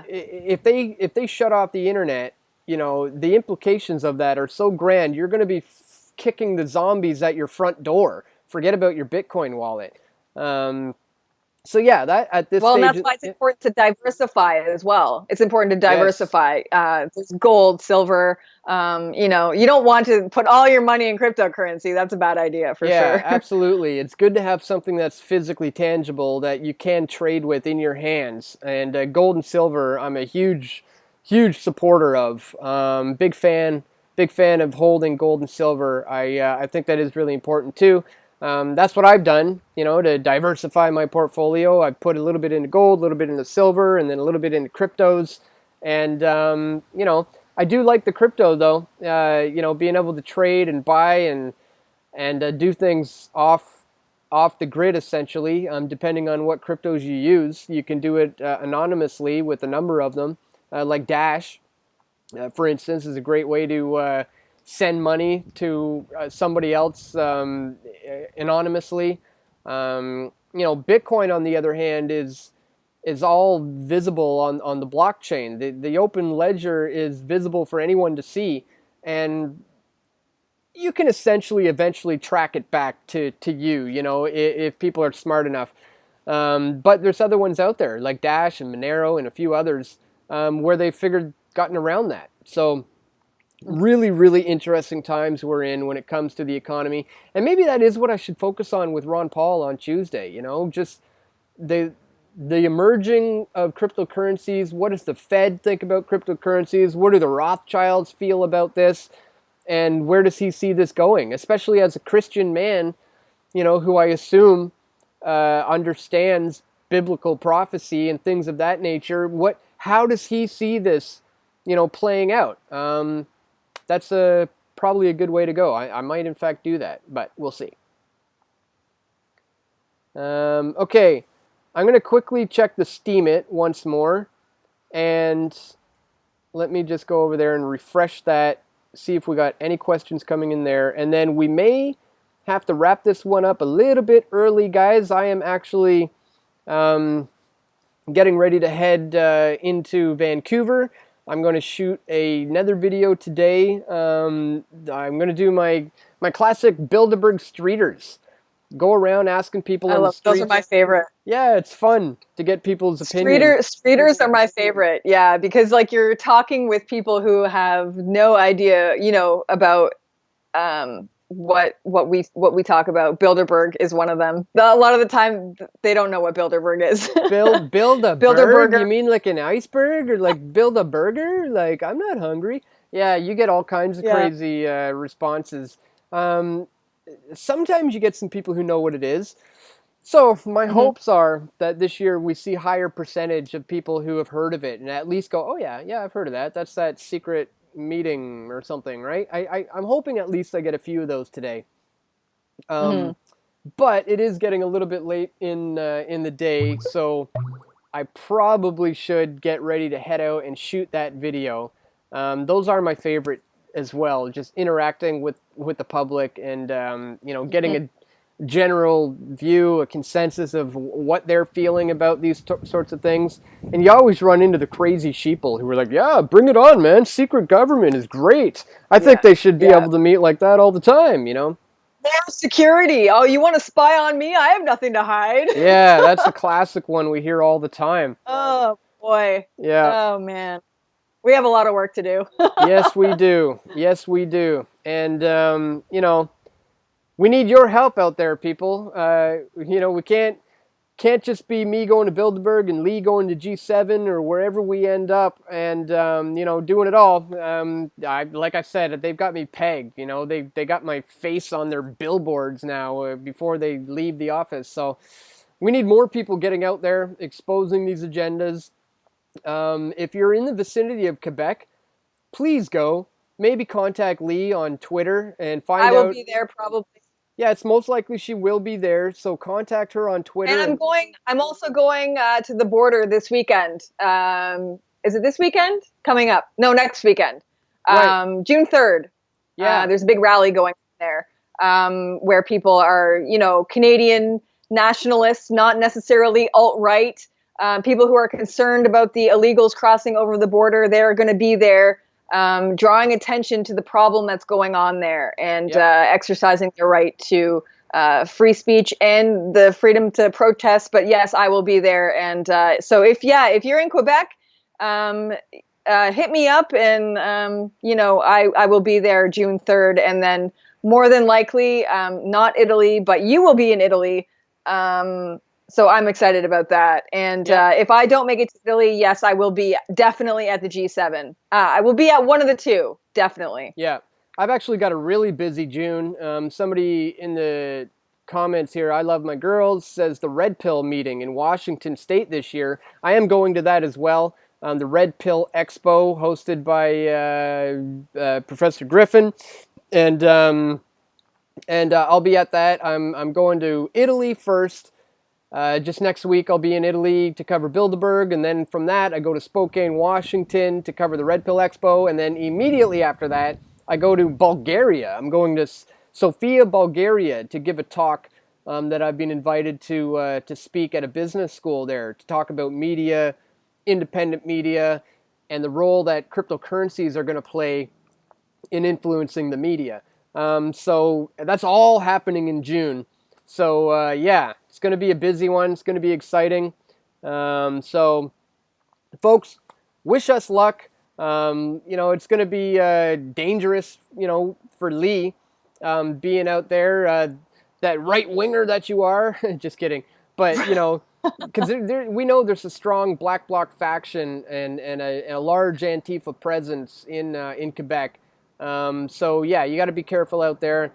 if they shut off the internet, the implications of that are so grand. You're going to be kicking the zombies at your front door. Forget about your Bitcoin wallet. So yeah, that at this Well, and stage, that's why it's important to diversify as well. It's important to diversify. There's gold, silver. You know, you don't want to put all your money in cryptocurrency. That's a bad idea for yeah, sure. absolutely. It's good to have something that's physically tangible that you can trade with in your hands. And gold and silver, I'm a huge, huge supporter of. Big fan of holding gold and silver. I think that is really important too. That's what I've done, you know, to diversify my portfolio. I've put a little bit into gold, a little bit into silver, and then a little bit into cryptos. And you know, I do like the crypto though. You know, being able to trade and buy and do things off the grid essentially, depending on what cryptos you use. You can do it anonymously with a number of them, like Dash, for instance, is a great way to send money to somebody else anonymously. You know, Bitcoin, on the other hand, is all visible on the blockchain. The open ledger is visible for anyone to see, and you can essentially eventually track it back to you, you know, if people are smart enough. But there's other ones out there like Dash and Monero and a few others where they've gotten around that. So really, really interesting times we're in when it comes to the economy. And maybe that is what I should focus on with Ron Paul on Tuesday, you know, just the emerging of cryptocurrencies. What does the Fed think about cryptocurrencies? What do the Rothschilds feel about this? And where does he see this going? Especially as a Christian man, you know, who I assume understands biblical prophecy and things of that nature. How does he see this, you know, playing out? That's probably a good way to go. I might in fact do that, but we'll see. Okay, I'm going to quickly check the steemit once more, and let me just go over there and refresh that, see if we got any questions coming in there, and then we may have to wrap this one up a little bit early, guys. I am actually getting ready to head into Vancouver. I'm going to shoot another video today. I'm going to do my classic Bilderberg streeters. Go around asking people on the streets. Those are my favorite. Yeah, it's fun to get people's opinions. Streeters are my favorite. Yeah, because like you're talking with people who have no idea, you know, about what we talk about. Bilderberg is one of them. A lot of the time they don't know what Bilderberg is. Build a Bilderberger. You mean like an iceberg, or like build a burger? Like, I'm not hungry. Yeah, you get all kinds of crazy responses. Sometimes you get some people who know what it is. So my hopes are that this year we see higher percentage of people who have heard of it and at least go, oh yeah, I've heard of that. That's that secret meeting or something, right? I'm hoping at least I get a few of those today. But it is getting a little bit late in the day, so I probably should get ready to head out and shoot that video. Those are my favorite as well, just interacting with the public and you know, getting a general view, a consensus of what they're feeling about these sorts of things. And you always run into the crazy sheeple who are like, yeah, bring it on, man. Secret government is great. I think they should be able to meet like that all the time, you know? More security. Oh, you want to spy on me? I have nothing to hide. Yeah, that's a classic one we hear all the time. Oh, boy. Yeah. Oh, man. We have a lot of work to do. Yes, we do. Yes, we do. And, you know, we need your help out there, people. You know, we can't just be me going to Bilderberg and Leigh going to G7 or wherever we end up and, you know, doing it all. Like I said, they've got me pegged. You know, they got my face on their billboards now before they leave the office. So we need more people getting out there, exposing these agendas. If you're in the vicinity of Quebec, please go. Maybe contact Leigh on Twitter and find out. I will be there probably. Yeah, it's most likely she will be there. So contact her on Twitter. And I'm also going to the border this weekend. Is it this weekend? Coming up. No, next weekend. Right. June 3rd. Yeah. There's a big rally going there where people are, you know, Canadian nationalists, not necessarily alt-right. People who are concerned about the illegals crossing over the border, they're going to be there. drawing attention to the problem that's going on there, and Yep. exercising their right to free speech and the freedom to protest. But yes, I will be there. And so if you're in Quebec, hit me up, and I will be there June 3rd, and then more than likely not Italy, but you will be in Italy. So I'm excited about that. And Yep. if I don't make it to Italy, yes, I will be definitely at the G7. I will be at one of the two, definitely. Yeah. I've actually got a really busy June. Somebody in the comments here, I love my girls, says the Red Pill meeting in Washington State this year. I am going to that as well. The Red Pill Expo, hosted by Professor Griffin, and I'll be at that. I'm going to Italy first. Just next week, I'll be in Italy to cover Bilderberg, and then from that, I go to Spokane, Washington to cover the Red Pill Expo, and then immediately after that, I go to Bulgaria. I'm going to Sofia, Bulgaria to give a talk that I've been invited to speak at a business school there to talk about media, independent media, and the role that cryptocurrencies are going to play in influencing the media. So that's all happening in June. So yeah, it's going to be a busy one. It's going to be exciting. So folks, wish us luck. It's going to be dangerous, for Leigh being out there, that right winger that you are. Just kidding. But, because we know there's a strong black bloc faction and a large Antifa presence in Quebec. So yeah, you got to be careful out there.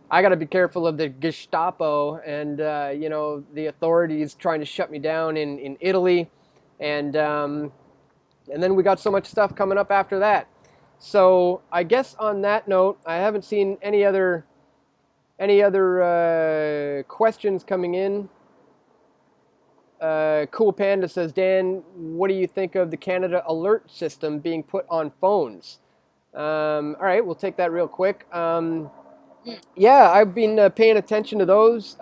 I got to be careful of the Gestapo and the authorities trying to shut me down in Italy, and then we got so much stuff coming up after that. So I guess on that note, I haven't seen any other questions coming in. Cool Panda says, Dan, what do you think of the Canada alert system being put on phones? All right, we'll take that real quick. Yeah, I've been paying attention to those.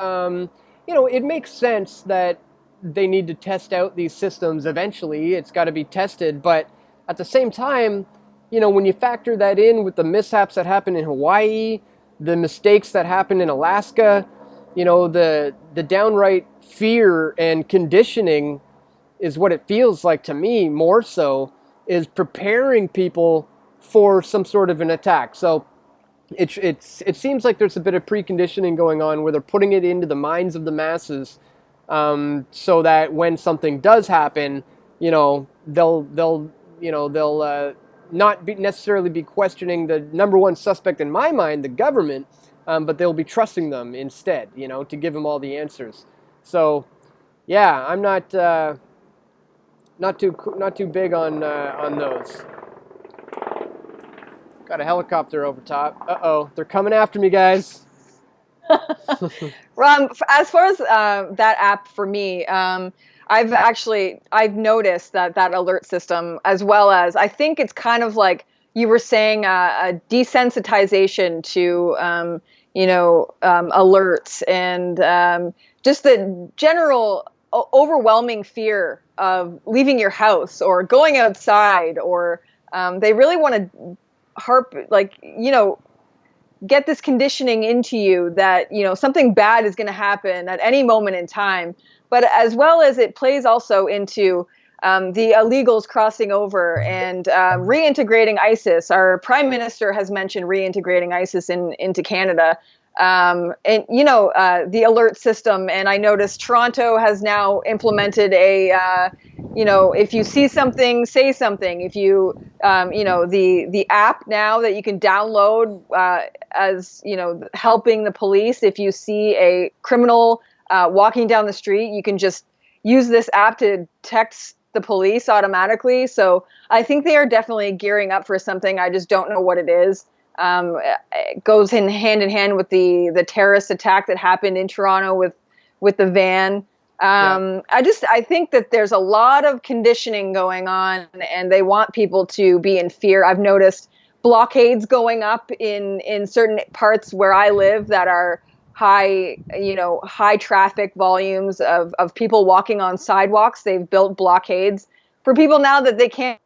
It makes sense that they need to test out these systems eventually. It's got to be tested. But at the same time, when you factor that in with the mishaps that happened in Hawaii, the mistakes that happened in Alaska, the downright fear and conditioning is what it feels like to me, more so, is preparing people for some sort of an attack. So it seems like there's a bit of preconditioning going on where they're putting it into the minds of the masses, so that when something does happen, they'll not necessarily be questioning the number one suspect in my mind, the government, but they'll be trusting them instead, to give them all the answers. So yeah, I'm not too big on those. Got a helicopter over top. Uh-oh, they're coming after me, guys. As far as that app for me, I've noticed that alert system, as well as I think it's kind of like you were saying, a desensitization to alerts, and just the general overwhelming fear of leaving your house or going outside, or they really want to get this conditioning into you that something bad is going to happen at any moment in time. But as well as it plays also into the illegals crossing over and reintegrating ISIS. Our prime minister has mentioned reintegrating ISIS into Canada. And the alert system, and I noticed Toronto has now implemented a if you see something, say something. If you the app now that you can download, as helping the police. If you see a criminal walking down the street, you can just use this app to text the police automatically. So I think they are definitely gearing up for something. I just don't know what it is. It goes hand in hand with the terrorist attack that happened in Toronto with the van. Yeah. I think that there's a lot of conditioning going on, and they want people to be in fear. I've noticed blockades going up in certain parts where I live that are high traffic volumes of people walking on sidewalks. They've built blockades for people now that they can't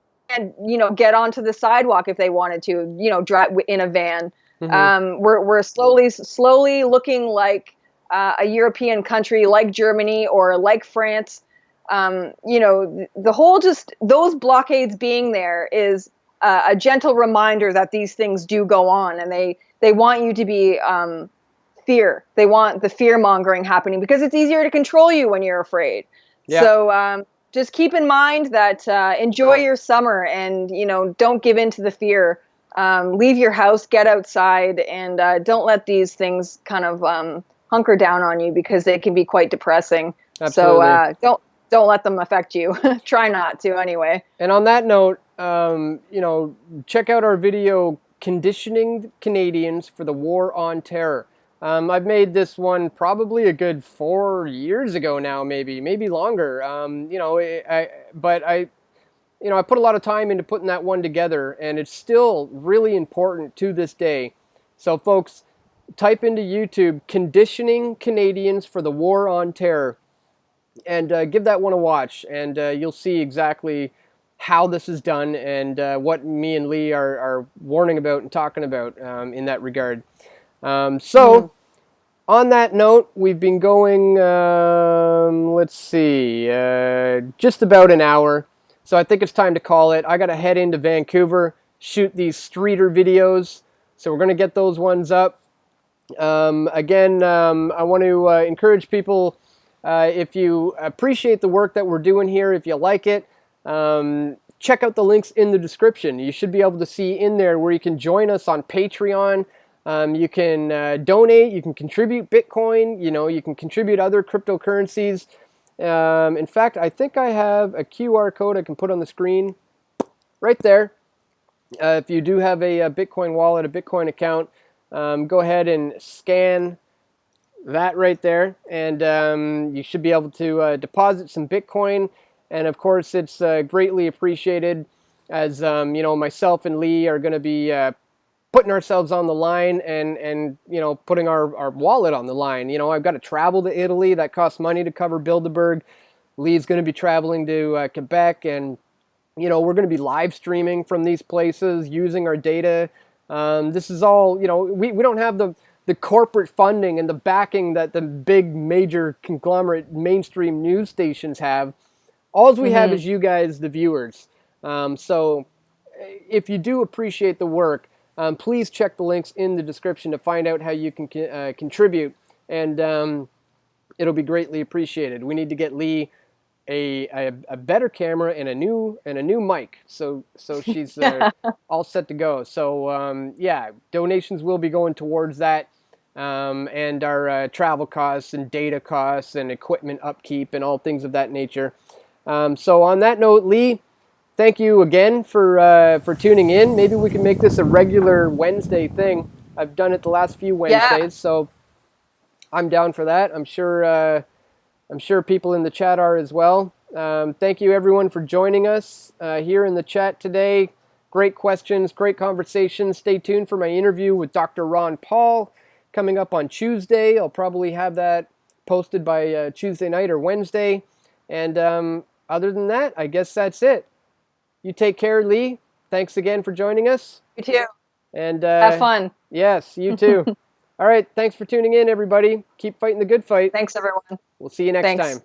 get onto the sidewalk if they wanted to, drive in a van. Mm-hmm. We're slowly looking like a European country like Germany or like France. The whole, just those blockades being there is a gentle reminder that these things do go on, and they want you to be fear. They want the fear mongering happening because it's easier to control you when you're afraid. Yeah. So just keep in mind that enjoy your summer, and don't give in to the fear. Leave your house, get outside, and don't let these things kind of hunker down on you, because they can be quite depressing. Absolutely. So don't let them affect you. Try not to, anyway. And on that note, check out our video, Conditioning Canadians for the War on Terror. I've made this one probably a good 4 years ago now, maybe longer. But I put a lot of time into putting that one together, and it's still really important to this day. So folks, type into YouTube, Conditioning Canadians for the War on Terror, and give that one a watch, and you'll see exactly how this is done, and what me and Leigh are warning about and talking about in that regard. So on that note, we've been going, let's see, just about an hour. So I think it's time to call it. I got to head into Vancouver, shoot these streeter videos. So we're going to get those ones up. Again, I want to encourage people, if you appreciate the work that we're doing here, if you like it, check out the links in the description. You should be able to see in there where you can join us on Patreon. You can donate, you can contribute Bitcoin, you can contribute other cryptocurrencies. In fact, I think I have a QR code I can put on the screen right there. If you do have a Bitcoin wallet, a Bitcoin account, go ahead and scan that right there, and you should be able to deposit some Bitcoin. And of course, it's greatly appreciated, as myself and Leigh are going to be putting ourselves on the line, and putting our wallet on the line. I've got to travel to Italy. That costs money to cover Bilderberg. Leigh's going to be traveling to Quebec, and we're going to be live streaming from these places using our data. This is all, we don't have the corporate funding and the backing that the big major conglomerate mainstream news stations have. All we have is you guys, the viewers. So if you do appreciate the work, please check the links in the description to find out how you can contribute, and it'll be greatly appreciated. We need to get Leigh a better camera and a new mic, so she's all set to go. So donations will be going towards that, and our travel costs and data costs and equipment upkeep and all things of that nature. So on that note, Leigh, thank you again for tuning in. Maybe we can make this a regular Wednesday thing. I've done it the last few Wednesdays, so I'm down for that. I'm sure people in the chat are as well. Thank you everyone for joining us here in the chat today. Great questions, great conversation. Stay tuned for my interview with Dr. Ron Paul coming up on Tuesday. I'll probably have that posted by Tuesday night or Wednesday. And other than that, I guess that's it. You take care, Leigh. Thanks again for joining us. You too. And have fun. Yes, you too. All right. Thanks for tuning in, everybody. Keep fighting the good fight. Thanks, everyone. We'll see you next Thanks. time.